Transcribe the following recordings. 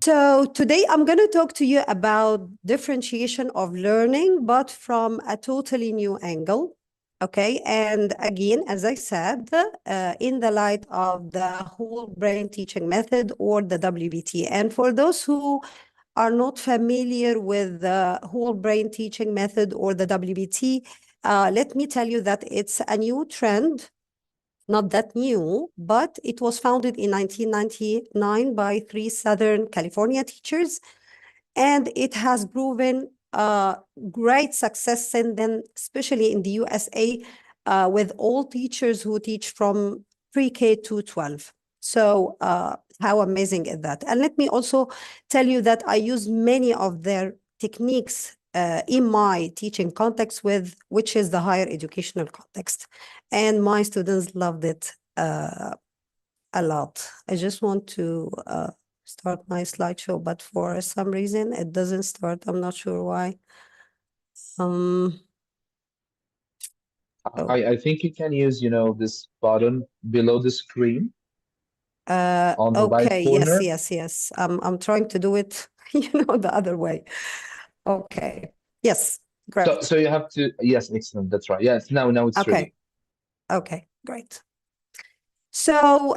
So today I'm going to talk to you about differentiation of learning, but from a totally new angle. Okay. And again, as I said, in the light of the whole brain teaching method or the WBT. And for those who are not familiar with the whole brain teaching method or the WBT, let me tell you that it's a new trend, not that new, but it was founded in 1999 by three Southern California teachers, and it has proven great success since then, especially in the USA, with all teachers who teach from pre-K to 12. So how amazing is that? And let me also tell you that I use many of their techniques in my teaching context, which is the higher educational context. And my students loved it a lot. I just want to start my slideshow, but for some reason it doesn't start. I'm not sure why. Oh, I think you can use, this button below the screen on the right okay. Yes, corner. yes, yes. I'm trying to do it, the other way. Okay. Yes, great. So you have to, yes, excellent. That's right. Yes, now it's Okay. ready. Okay, great. So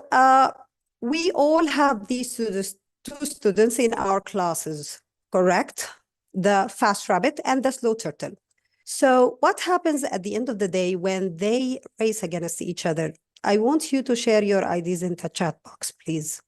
we all have these two students in our classes, correct? The fast rabbit and the slow turtle. So what happens at the end of the day when they race against each other? I want you to share your ideas in the chat box, please.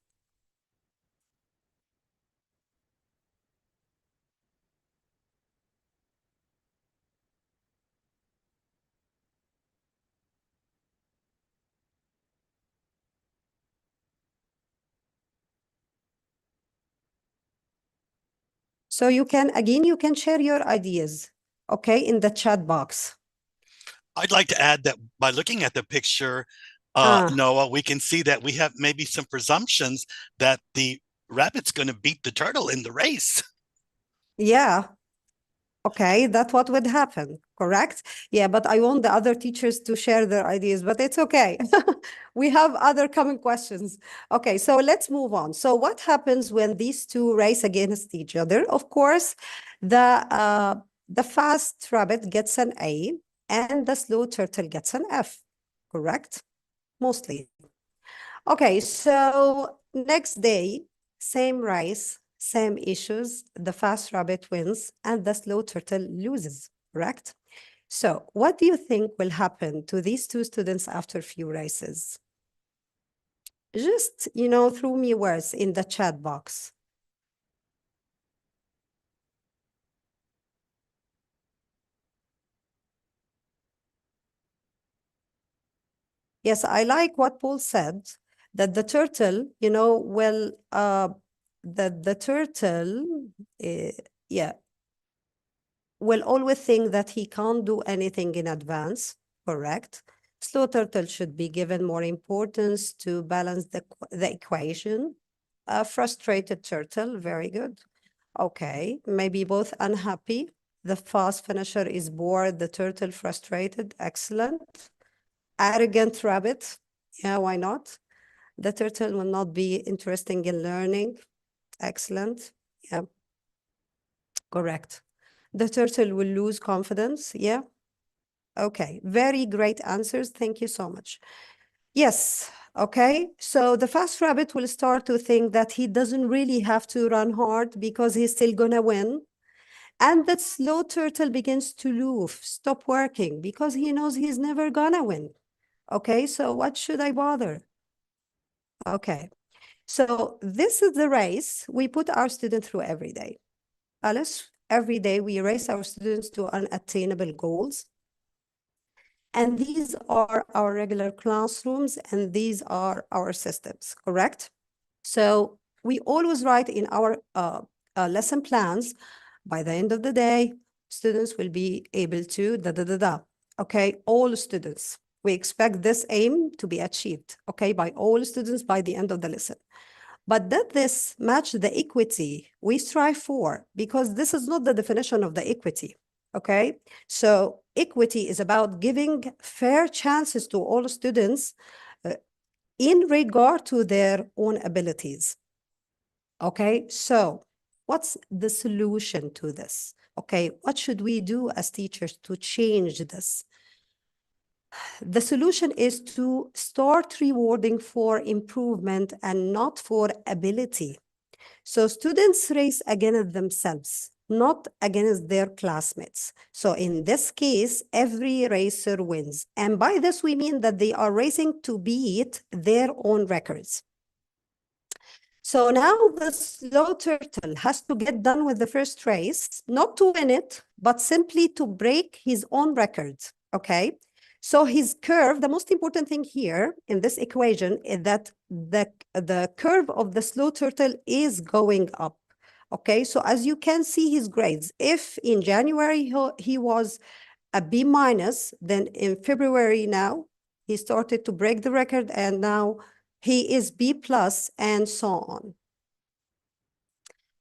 So you can share your ideas, okay, in the chat box. I'd like to add that by looking at the picture, Ah, Noah, we can see that we have maybe some presumptions that the rabbit's going to beat the turtle in the race. yeah. Okay, that's what would happen, correct? Yeah, but I want the other teachers to share their ideas, but it's okay. We have other coming questions. Okay, so let's move on. So what happens when these two race against each other? Of course, the fast rabbit gets an A and the slow turtle gets an F, correct? Mostly. Okay, so next day, same race, same issues. The fast rabbit wins and the slow turtle loses, correct? So what do you think will happen to these two students after a few races? Just, throw me words in the chat box. Yes, I like what Paul said, that the turtle, the turtle, yeah, will always think that he can't do anything in advance, correct? Slow turtle should be given more importance to balance the equation. A frustrated turtle, very good. Okay, maybe both unhappy. The fast finisher is bored, the turtle frustrated, excellent. Arrogant rabbit, yeah, why not? The turtle will not be interesting in learning, excellent, yeah, correct. The turtle will lose confidence, yeah. Okay, very great answers, thank you so much. Yes, okay, so the fast rabbit will start to think that he doesn't really have to run hard because he's still gonna win. And the slow turtle begins to loof, stop working, because he knows he's never gonna win. Okay, so what should I bother? Okay, so this is the race we put our student through every day. Alice, every day we race our students to unattainable goals. And these are our regular classrooms, and these are our systems, correct? So we always write in our lesson plans, by the end of the day, students will be able to da. Okay, all students. We expect this aim to be achieved, okay, by all students by the end of the lesson. But does this match the equity we strive for? Because this is not the definition of the equity, okay? So equity is about giving fair chances to all students in regard to their own abilities. Okay, so what's the solution to this? Okay, what should we do as teachers to change this? The solution is to start rewarding for improvement and not for ability. So students race against themselves, not against their classmates. So in this case, every racer wins. And by this, we mean that they are racing to beat their own records. So now the slow turtle has to get done with the first race, not to win it, but simply to break his own record, okay? So his curve, the most important thing here in this equation is that the curve of the slow turtle is going up, okay? So as you can see his grades, if in January he was a B minus, then in February now, he started to break the record and now he is B plus and so on.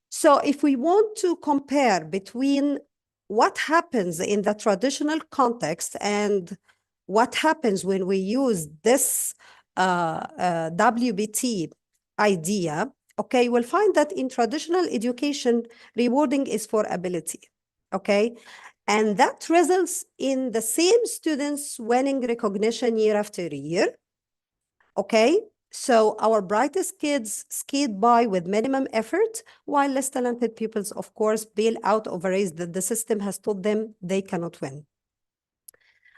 So if we want to compare between what happens in the traditional context and what happens when we use this WBT idea, okay, we'll find that in traditional education, rewarding is for ability, okay? And that results in the same students winning recognition year after year, okay? So our brightest kids skate by with minimum effort, while less talented pupils, of course, bail out of a race that the system has told them they cannot win.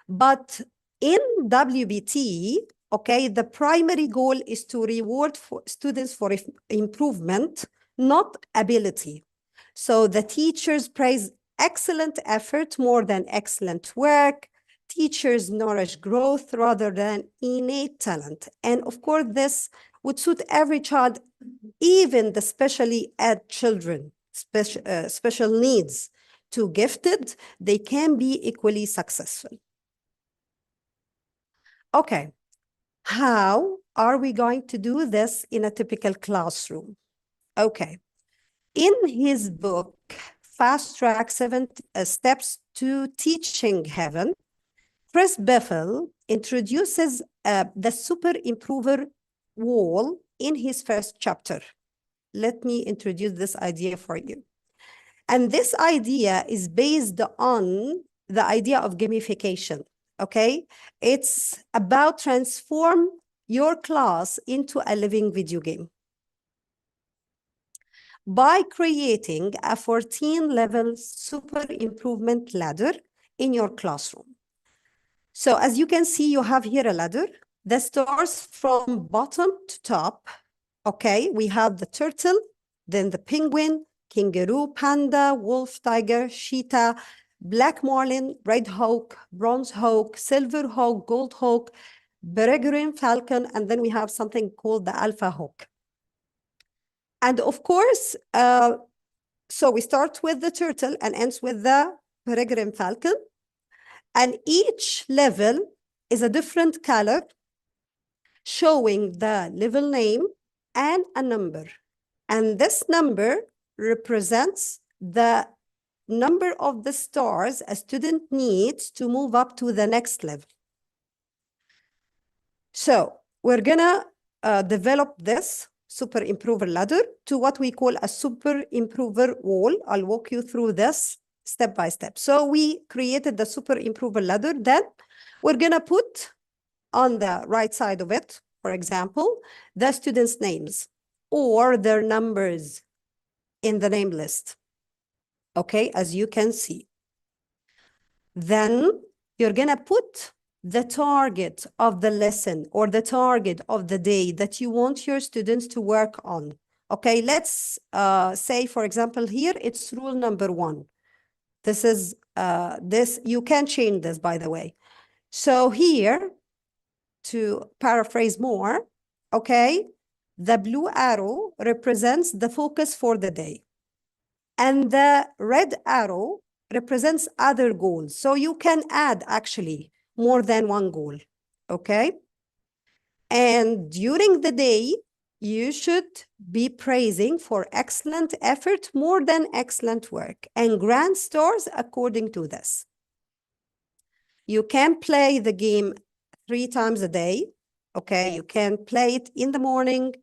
But in WBT, okay, the primary goal is to reward for students for improvement, not ability. So the teachers praise excellent effort more than excellent work. Teachers nourish growth rather than innate talent. And of course, this would suit every child, even the specially ed children, special needs. To gifted, they can be equally successful. Okay, how are we going to do this in a typical classroom? Okay, in his book, Fast Track 7 Steps to Teaching Heaven, Chris Beffel introduces the super improver wall in his first chapter. Let me introduce this idea for you. And this idea is based on the idea of gamification, okay? It's about transform your class into a living video game by creating a 14-level super improvement ladder in your classroom. So as you can see, you have here a ladder that starts from bottom to top. Okay, we have the turtle, then the penguin, kangaroo, panda, wolf, tiger, cheetah, black marlin, red hawk, bronze hawk, silver hawk, gold hawk, peregrine falcon, and then we have something called the alpha hawk. And of course, so we start with the turtle and ends with the peregrine falcon. And each level is a different color showing the level name and a number. And this number represents the number of the stars a student needs to move up to the next level. So we're gonna develop this super improver ladder to what we call a super improver wall. I'll walk you through this step by step. So we created the super improver ladder. Then we're gonna put on the right side of it, for example, the students' names or their numbers in the name list. Okay, as you can see. Then you're gonna put the target of the lesson or the target of the day that you want your students to work on. Okay, let's say, for example, here it's rule number 1. This is, you can change this, by the way. So here, to paraphrase more, okay, the blue arrow represents the focus for the day. And the red arrow represents other goals. So you can add actually more than one goal, okay? And during the day, you should be praising for excellent effort more than excellent work and grant stars according to this. You can play the game 3 times a day, Okay, you can play it in the morning,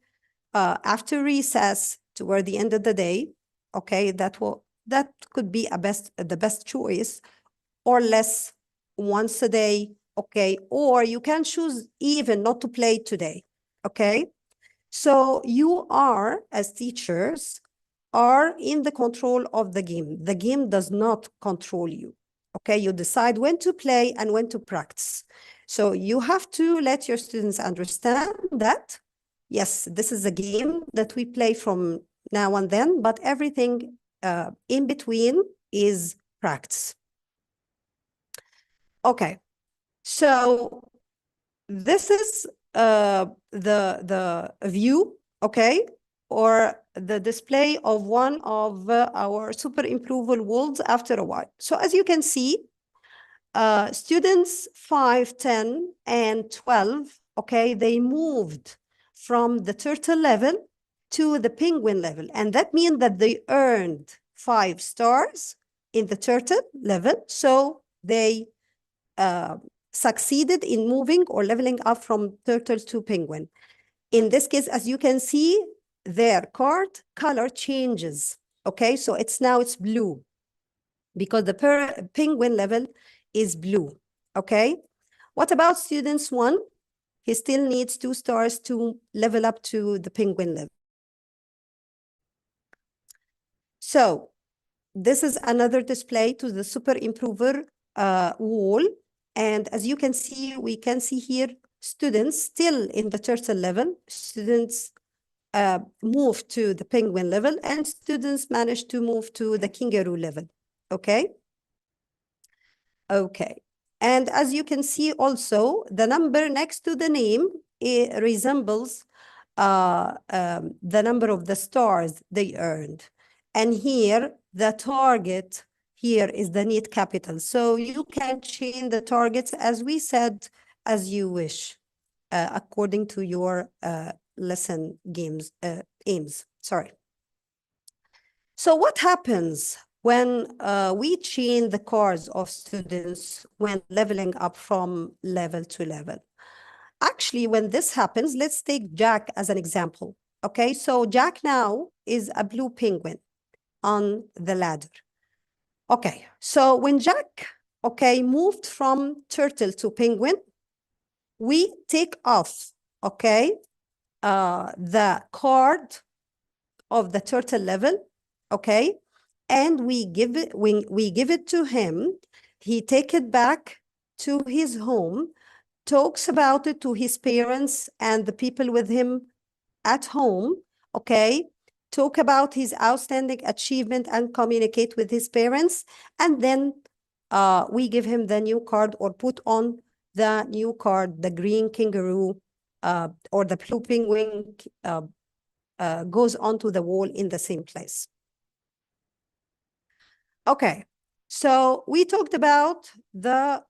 after recess, toward the end of the day. Okay, that could be the best choice, or less, once a day. Okay, or you can choose even not to play today. Okay, so you are, as teachers, are in the control of the game. The game does not control you. Okay, you decide when to play and when to practice. So you have to let your students understand that, yes, this is a game that we play from now and then, but everything in between is practice. Okay, so this is the view, okay, or the display of one of our super improval worlds after a while. So as you can see, students 5, 10, and 12, okay, they moved from the turtle level to the penguin level. And that means that they earned 5 stars in the turtle level. So they succeeded in moving or leveling up from turtle to penguin. In this case, as you can see, their card color changes. Okay, so now it's blue because the penguin level is blue. Okay, what about students 1? He still needs 2 stars to level up to the penguin level. So this is another display to the super improver wall. And as you can see, we can see here students still in the turtle level. Students move to the penguin level, and students manage to move to the kangaroo level. Okay? Okay. And as you can see also, the number next to the name, it resembles the number of the stars they earned. And here, the target here is the need capital. So you can change the targets, as we said, as you wish, according to your lesson aims. Sorry. So what happens when we change the cards of students when leveling up from level to level? Actually, when this happens, let's take Jack as an example. Okay, so Jack now is a blue penguin on the ladder. Okay, so when Jack, okay, moved from turtle to penguin, we take off, okay, the card of the turtle level, okay, and we give it to him. He take it back to his home, talks about it to his parents and the people with him at home, okay, talk about his outstanding achievement and communicate with his parents, and then we give him the new card, or put on the new card, the green kangaroo or the blue penguin goes onto the wall in the same place. Okay, so we talked about the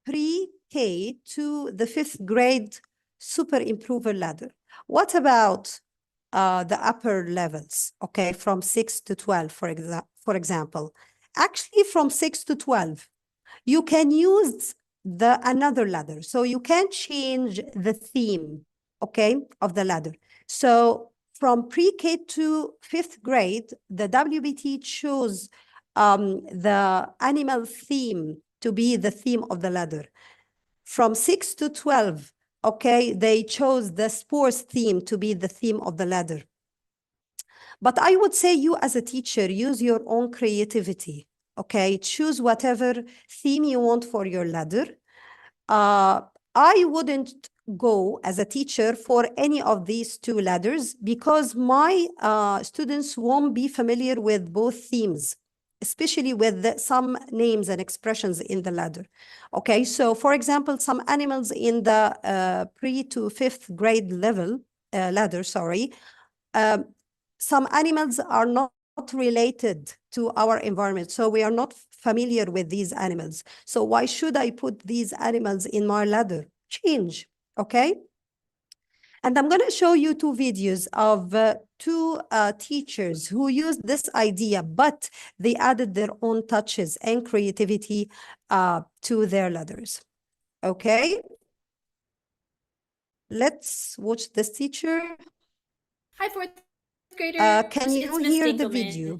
pre-K to the 5th grade super improver ladder. What about the upper levels, okay, from 6 to 12, for example? Actually, from 6 to 12, you can use another ladder. So you can change the theme, okay, of the ladder. So from pre-K to 5th grade, the WBT chose the animal theme to be the theme of the ladder. From 6 to 12, okay, they chose the sports theme to be the theme of the ladder. But I would say you as a teacher, use your own creativity, okay? Choose whatever theme you want for your ladder. I wouldn't go as a teacher for any of these 2 ladders because my students won't be familiar with both themes, especially with some names and expressions in the ladder. Okay, so for example, some animals in the pre to 5th grade level ladder, sorry, some animals are not related to our environment, so we are not familiar with these animals. So why should I put these animals in my ladder? Change, okay? And I'm going to show you 2 videos of 2 teachers who used this idea, but they added their own touches and creativity to their ladders, okay? let's watch this teacher. Hi, fourth graders. Can you It's Miss hear the Dinkelman. video?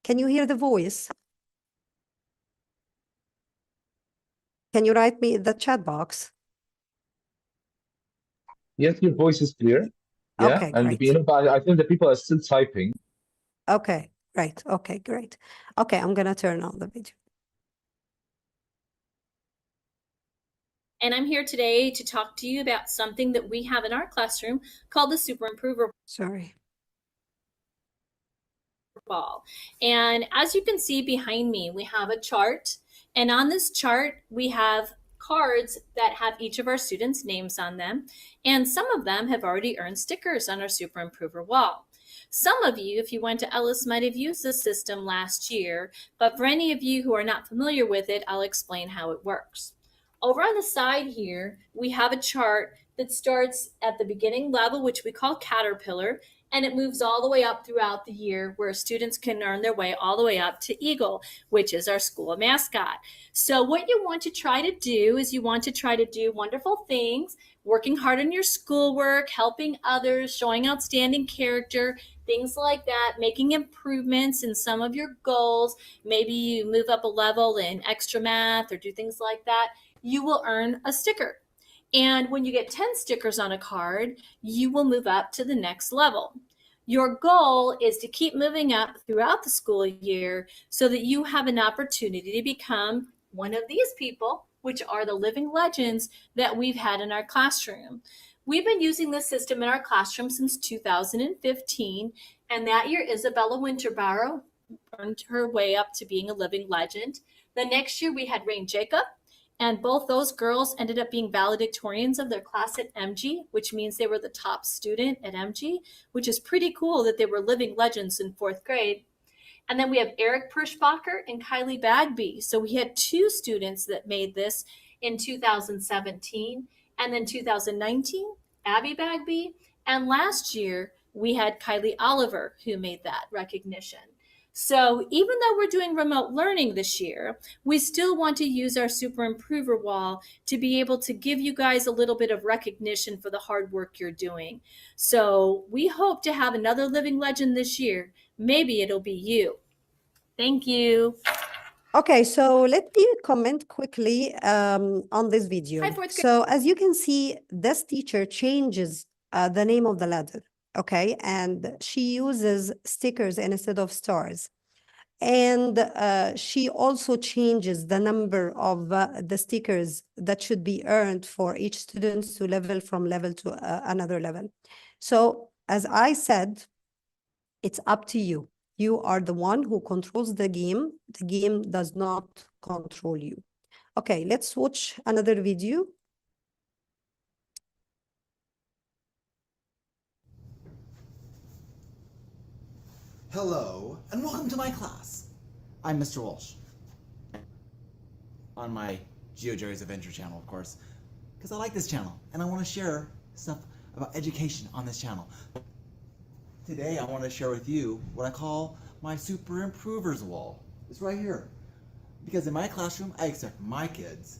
Can you hear the voice? Can you write me in the chat box? Yes, your voice is clear. Yeah, Okay, and great. but I think the people are still typing. Okay, right. Okay, great. Okay, I'm gonna turn on the video. And I'm here today to talk to you about something that we have in our classroom called the Super Improver Sorry. Ball. And as you can see behind me, we have a chart. And on this chart, we have cards that have each of our students' names on them. And some of them have already earned stickers on our Super Improver wall. Some of you, if you went to Ellis, might have used this system last year. But for any of you who are not familiar with it, I'll explain how it works. Over on the side here, we have a chart that starts at the beginning level, which we call Caterpillar, and it moves all the way up throughout the year where students can earn their way all the way up to Eagle, which is our school mascot. So what you want to try to do is you want to try to do wonderful things, working hard on your schoolwork, helping others, showing outstanding character, things like that, making improvements in some of your goals. Maybe you move up a level in extra math or do things like that. You will earn a sticker. And when you get 10 stickers on a card, you will move up to the next level. Your goal is to keep moving up throughout the school year so that you have an opportunity to become one of these people, which are the living legends that we've had in our classroom. We've been using this system in our classroom since 2015, and that year Isabella Winterborough earned her way up to being a living legend. The next year we had Rain Jacob, and both those girls ended up being valedictorians of their class at MG, which means they were the top student at MG, which is pretty cool that they were living legends in fourth grade. And then we have Eric Perschbacher and Kylie Bagby. So we had two students that made this in 2017. And then 2019, Abby Bagby. And last year, we had Kylie Oliver who made that recognition. So even though we're doing remote learning this year, we still want to use our Super Improver wall to be able to give you guys a little bit of recognition for the hard work you're doing. So we hope to have another living legend this year. Maybe it'll be you. Thank you. Okay, so let me comment quickly on this video. Hi, fourth grade. So as you can see, this teacher changes the name of the letter, okay? And she uses stickers instead of stars. And she also changes the number of the stickers that should be earned for each student to level from level to another level. So as I said, it's up to you. You are the one who controls the game. The game does not control you. Okay, let's watch another video. Hello, and welcome to my class. I'm Mr. Walsh. On my GeoJerry's Adventure channel, of course, because I like this channel, and I want to share stuff about education on this channel. Today, I want to share with you what I call my Super Improvers wall. It's right here. Because in my classroom, I expect my kids.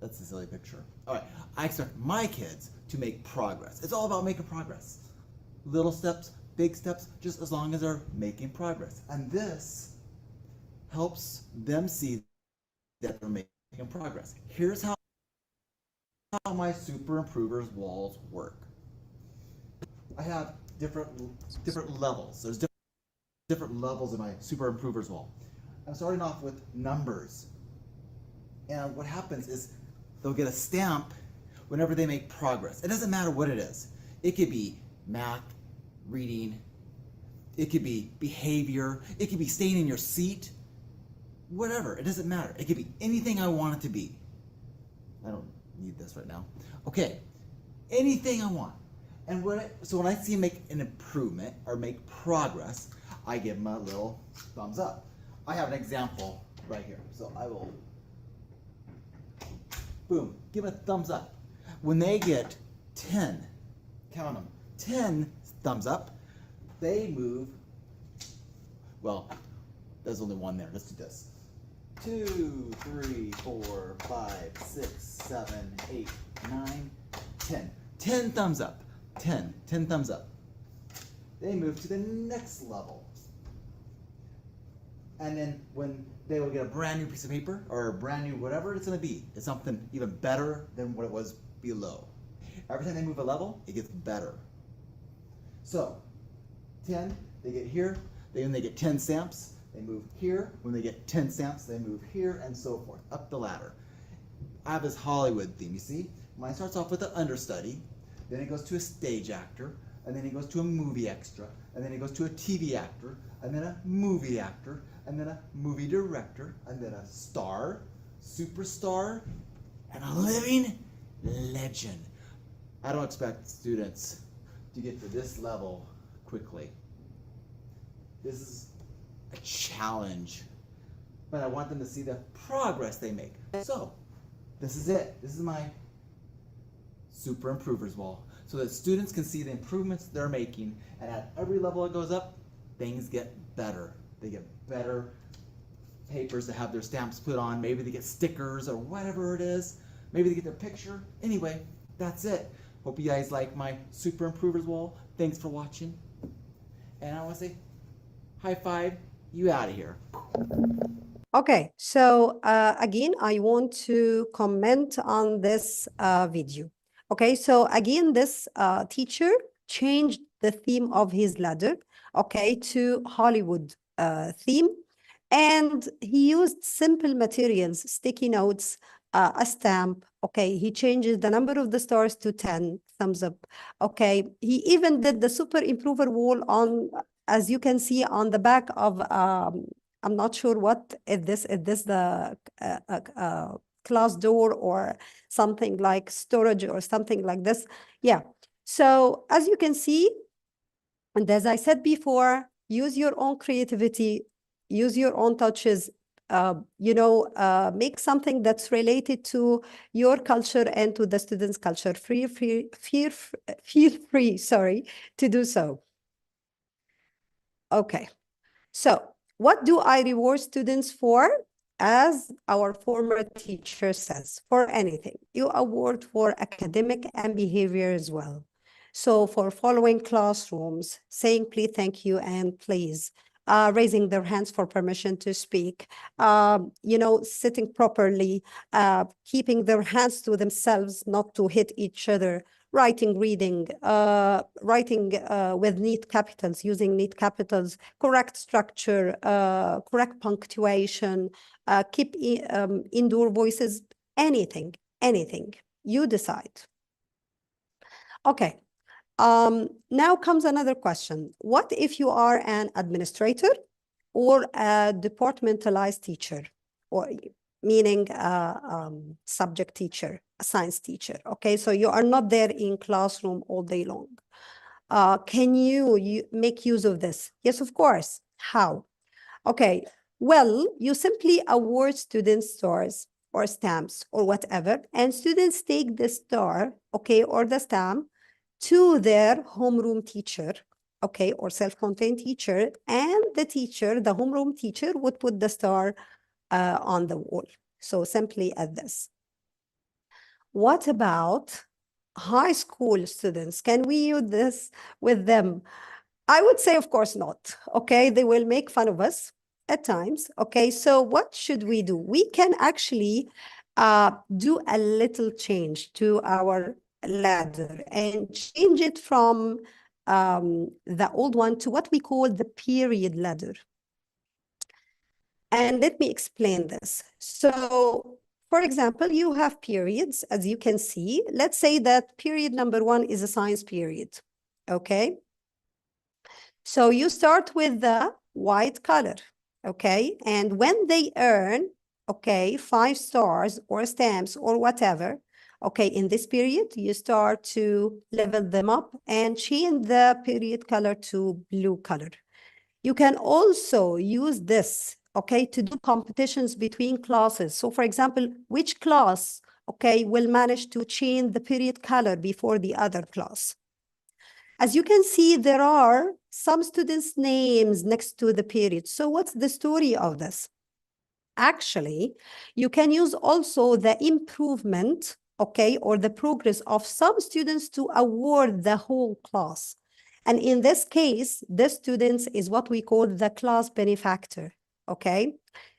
That's a silly picture. All right, I expect my kids to make progress. It's all about making progress. Little steps, big steps, just as long as they're making progress. And this helps them see that they're making progress. Here's how my Super Improvers walls work. I have different levels. There's different levels of my Super Improvers wall. I'm starting off with numbers. And what happens is they'll get a stamp whenever they make progress. It doesn't matter what it is. It could be math, reading, it could be behavior, it could be staying in your seat, whatever, it doesn't matter. It could be anything I want it to be. I don't need this right now. Okay, anything I want. And so when I see him make an improvement or make progress, I give him a little thumbs up. I have an example right here. So I will, boom, give him a thumbs up. When they get 10, count them, 10 thumbs up, they move, well, there's only one there, let's do this. 2, 3, 4, 5, 6, 7, 8, 9, 10. 10 thumbs up. 10 thumbs up. They move to the next level. And then when they will get a brand new piece of paper or a brand new whatever it's going to be, it's something even better than what it was below. Every time they move a level, it gets better. So 10, they get here. Then they get 10 stamps, they move here. When they get 10 stamps, they move here, and so forth, up the ladder. I have this Hollywood theme, you see? Mine starts off with an understudy, then it goes to a stage actor, and then it goes to a movie extra, and then it goes to a TV actor, and then a movie actor, and then a movie director, and then a star, superstar, and a living legend. I don't expect students to get to this level quickly. This is a challenge, but I want them to see the progress they make. So, this is it. This is my super improvers wall, so that students can see the improvements they're making, and at every level it goes up, things get better. They get better papers to have their stamps put on. Maybe they get stickers or whatever it is. Maybe they get their picture. Anyway, that's it. Hope you guys like my super improvers wall. Thanks for watching. And I want to say, high five, you out of here. Okay, so again, I want to comment on this video. Okay, so again, this teacher changed the theme of his ladder, okay, to Hollywood theme. And he used simple materials, sticky notes, a stamp. Okay, he changes the number of the stars to 10, thumbs up. Okay, he even did the super improver wall on, as you can see on the back of, I'm not sure what is this. Is this the class door or something like storage or something like this? Yeah. So as you can see, and as I said before, use your own creativity, use your own touches, make something that's related to your culture and to the students' culture. Feel free, sorry, to do so. Okay, so what do I reward students for? As our former teacher says, for anything. You award for academic and behavior as well. So for following classrooms, saying please, thank you, and please, raising their hands for permission to speak, sitting properly, keeping their hands to themselves, not to hit each other, writing, reading, writing with neat capitals, using neat capitals, correct structure, correct punctuation, keep indoor voices, anything, you decide. Okay. Now comes another question. What if you are an administrator or a departmentalized teacher, or meaning subject teacher, a science teacher? Okay, so you are not there in classroom all day long. Can you make use of this? Yes, of course. How? Okay, well, you simply award students stars or stamps or whatever, and students take the star, okay, or the stamp to their homeroom teacher, okay, or self-contained teacher, and the teacher, the homeroom teacher, would put the star on the wall. So simply as this. What about high school students? Can we use this with them? I would say, of course not, okay? They will make fun of us at times, okay? So what should we do? We can actually do a little change to our ladder and change it from the old one to what we call the period ladder. And let me explain this. So, for example, you have periods, as you can see. Let's say that period number 1 is a science period, okay? So you start with the white color, okay? And when they earn, okay, 5 stars or stamps or whatever, okay, in this period, you start to level them up and change the period color to blue color. You can also use this, okay, to do competitions between classes. So for example, which class, okay, will manage to change the period color before the other class? As you can see, there are some students' names next to the period. So what's the story of this? Actually, you can use also the improvement, okay, or the progress of some students to award the whole class. And in this case, the students is what we call the class benefactor, okay?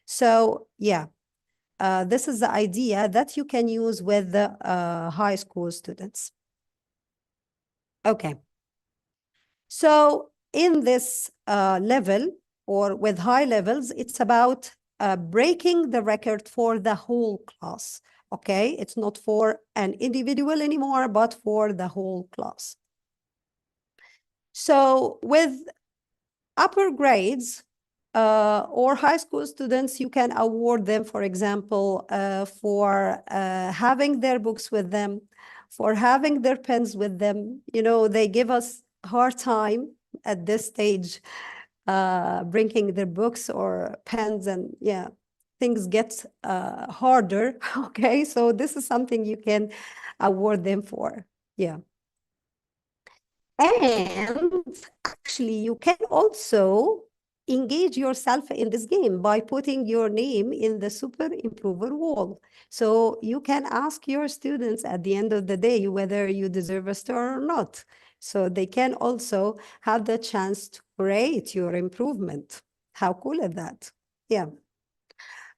So yeah, this is the idea that you can use with the high school students. Okay. So in this level or with high levels, it's about breaking the record for the whole class, okay? It's not for an individual anymore, but for the whole class. So with upper grades or high school students, you can award them, for example, for having their books with them, for having their pens with them. You know, they give us hard time at this stage, bringing their books or pens, and yeah, things get harder. Okay, so this is something you can award them for. Yeah. And actually, you can also engage yourself in this game by putting your name in the super improver wall. So you can ask your students at the end of the day whether you deserve a star or not. So they can also have the chance to rate your improvement. How cool is that? Yeah.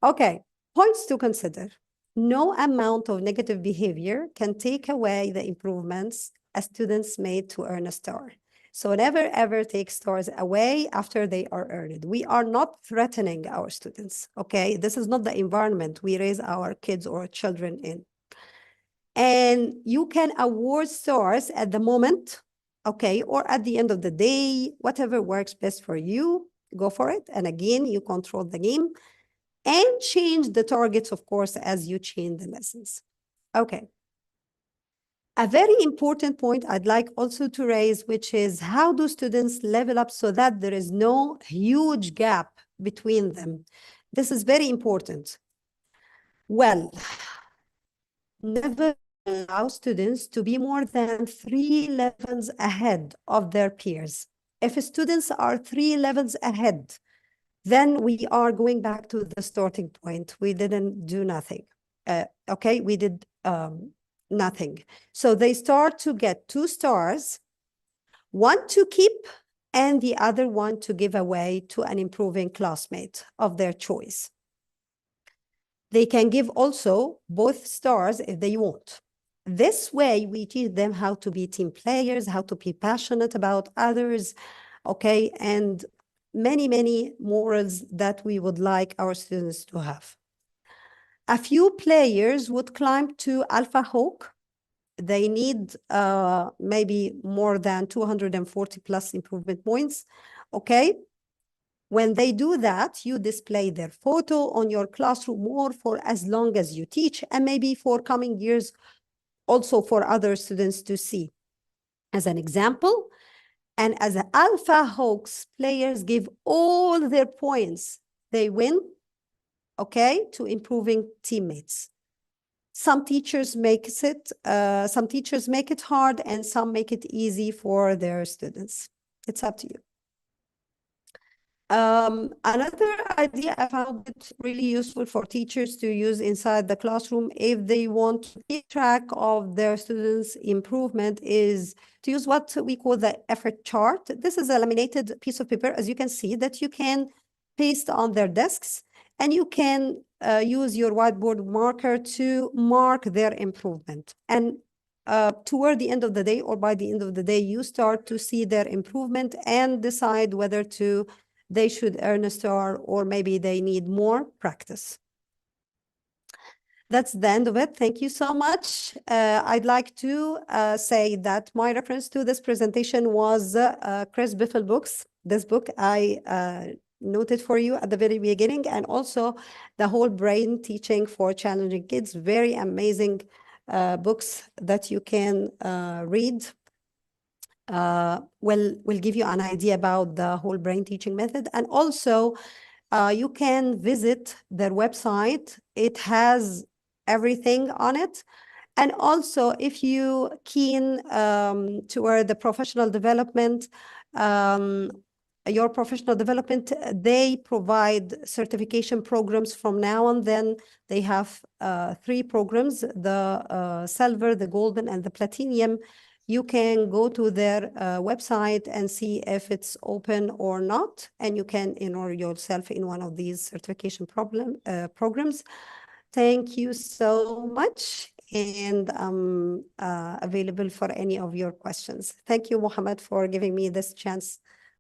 Okay, points to consider. No amount of negative behavior can take away the improvements a students made to earn a star. So never ever take stars away after they are earned. We are not threatening our students, okay? This is not the environment we raise our kids or children in. And you can award stars at the moment, okay, or at the end of the day, whatever works best for you, go for it. And again, you control the game and change the targets, of course, as you change the lessons. Okay. A very important point I'd like also to raise, which is how do students level up so that there is no huge gap between them? This is very important. Well, never allow students to be more than 3 levels ahead of their peers. If students are 3 levels ahead, then we are going back to the starting point. We didn't do nothing. Okay, we did nothing. So they start to get 2 stars, one to keep and the other one to give away to an improving classmate of their choice. They can give also both stars if they want. This way, we teach them how to be team players, how to be passionate about others, okay, and many, many morals that we would like our students to have. A few players would climb to Alpha Hawk. They need maybe more than 240 plus improvement points, okay? When they do that, you display their photo on your classroom wall for as long as you teach, and maybe for coming years, also for other students to see. As an example, and as an Alpha Hawks, players give all their points they win, okay, to improving teammates. Some teachers make it hard, and some make it easy for their students. It's up to you. Another idea I found it really useful for teachers to use inside the classroom if they want to keep track of their students' improvement is to use what we call the effort chart. This is a laminated piece of paper, as you can see, that you can paste on their desks, and you can use your whiteboard marker to mark their improvement. And toward the end of the day or by the end of the day, you start to see their improvement and decide whether they should earn a star or maybe they need more practice. That's the end of it. Thank you so much. I'd like to say that my reference to this presentation was Chris Biffle books. This book I noted for you at the very beginning, and also the whole brain teaching for challenging kids. Very amazing books that you can read. Will give you an idea about the whole brain teaching method. And also you can visit their website. It has everything on it. And also, if you keen toward the professional development, your professional development, they provide certification programs from now on. Then they have 3 programs, the silver, the golden, and the platinum. You can go to their website and see if it's open or not, and you can enroll yourself in one of these certification programs. Thank you so much, and I'm available for any of your questions. Thank you, Mohammed, for giving me this chance.